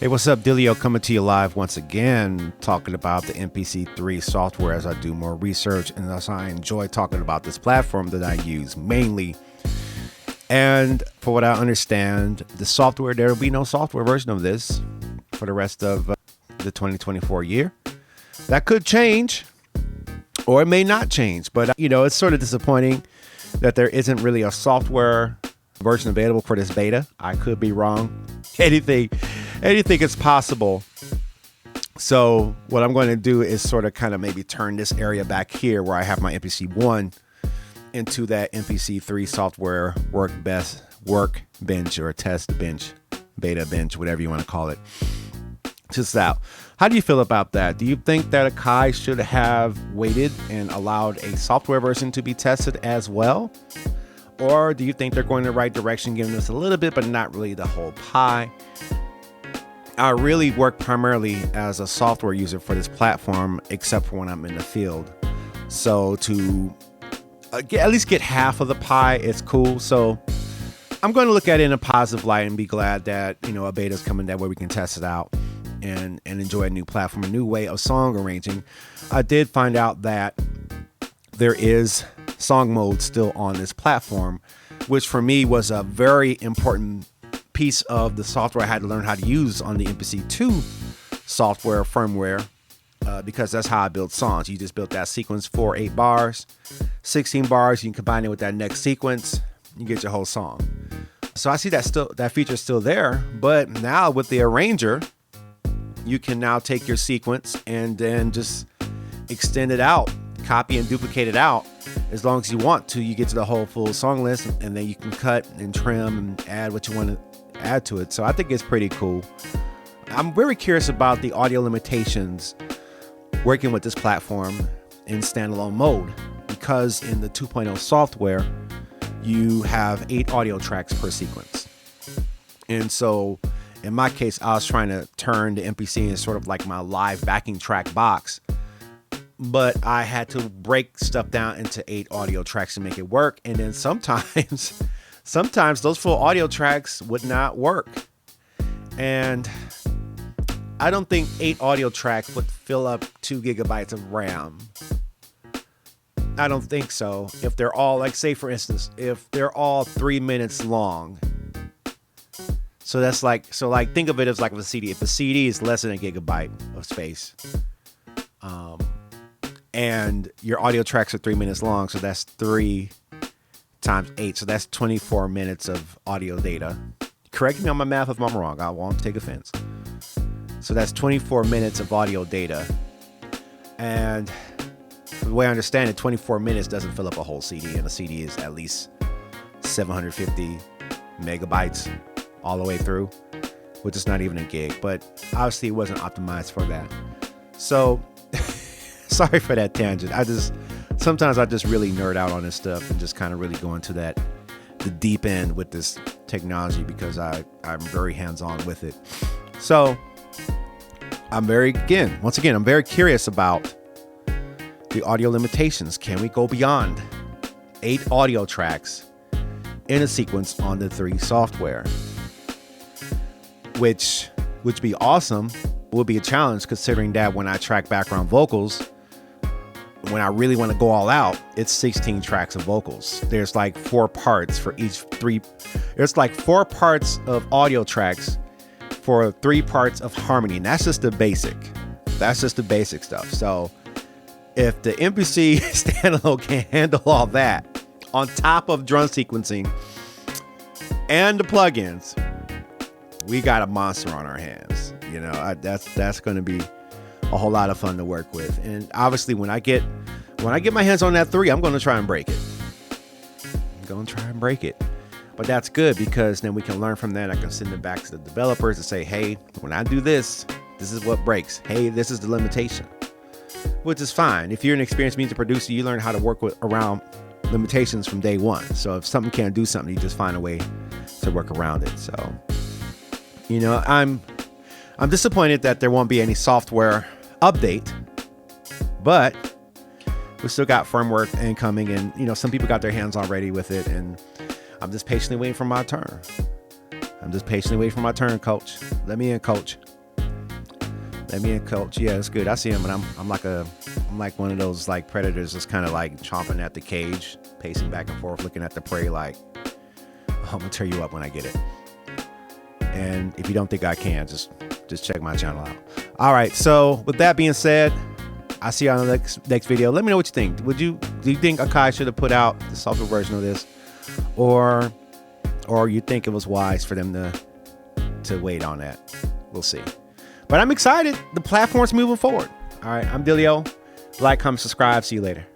Hey, what's up, Dilio? Coming to you live once again, talking about the MPC 3 software as I do more research and as I enjoy talking about this platform that I use mainly. And for what I understand, the software, there will be no software version of this for the rest of the 2024 year. That could change, or it may not change, but it's sort of disappointing that there isn't really a software version available for this beta. I could be wrong. Anything is possible. So what I'm going to do is sort of kind of maybe turn this area back here where I have my MPC 1 into that MPC 3 software workbench or test bench, beta bench, whatever you want to call it. Just out. How do you feel about that? Do you think that Akai should have waited and allowed a software version to be tested as well? Or do you think they're going in the right direction, giving us a little bit, but not really the whole pie? I really work primarily as a software user for this platform, except for when I'm in the field. So to at least get half of the pie, it's cool. So I'm going to look at it in a positive light and be glad that, a beta is coming that way we can test it out and enjoy a new platform, a new way of song arranging. I did find out that there is song mode still on this platform, which for me was a very important piece of the software I had to learn how to use on the MPC 2 software firmware, because that's how I build songs. You just built that sequence for 8 bars, 16 bars. You can combine it with that next sequence, you get your whole song. So I see that feature is still there, but now with the arranger, you can now take your sequence and then just extend it out, copy and duplicate it out as long as you want to. You get to the whole full song list, and then you can cut and trim and add what you want to add to it. So I think it's pretty cool. I'm very curious about the audio limitations working with this platform in standalone mode, because in the 2.0 software, you have 8 audio tracks per sequence. And so in my case, I was trying to turn the MPC into sort of like my live backing track box, but I had to break stuff down into 8 audio tracks to make it work. And then sometimes those full audio tracks would not work. And I don't think 8 audio tracks would fill up 2 gigabytes of RAM. I don't think so. If they're all, like, say for instance, if they're all 3 minutes long. So that's think of it as like a CD. If a CD is less than a gigabyte of space, and your audio tracks are 3 minutes long, so that's 3 times 8. So that's 24 minutes of audio data. Correct me on my math if I'm wrong. I won't take offense. So that's 24 minutes of audio data. And the way I understand it, 24 minutes doesn't fill up a whole CD, and a CD is at least 750 megabytes all the way through, which is not even a gig. But obviously it wasn't optimized for that. So sorry for that tangent. Sometimes I just really nerd out on this stuff and just kind of really go into the deep end with this technology, because I'm very hands-on with it. So I'm very curious about the audio limitations. Can we go beyond 8 audio tracks in a sequence on the 3 software? Which would be awesome. Would be a challenge, considering that when I track background vocals, when I really want to go all out, it's 16 tracks of vocals. There's like 4 parts for each 3. There's like 4 parts of audio tracks for 3 parts of harmony. And that's just the basic. That's just the basic stuff. So if the MPC Standalone can handle all that on top of drum sequencing and the plugins, we got a monster on our hands. That's going to be a whole lot of fun to work with. And obviously when I get my hands on that 3, I'm going to try and break it. But that's good, because then we can learn from that. I can send it back to the developers and say, hey, when I do this is what breaks. Hey, this is the limitation, which is fine. If you're an experienced music producer, you learn how to work around limitations from day one. So if something can't do something, you just find a way to work around it. So, I'm disappointed that there won't be any software update, but we still got firmware incoming, and some people got their hands already with it, and I'm just patiently waiting for my turn. Coach. Let me in, coach. Let me in, coach. Yeah, it's good. I see him, but I'm like one of those like predators that's kind of like chomping at the cage, pacing back and forth, looking at the prey like, I'm gonna tear you up when I get it. And if you don't think I can, just check my channel out. All right. So with that being said, I'll see you on the next video. Let me know what you think. Do you think Akai should have put out the software version of this, or you think it was wise for them to wait on that? We'll see. But I'm excited. The platform's moving forward. All right. I'm Dilio. Like, comment, subscribe. See you later.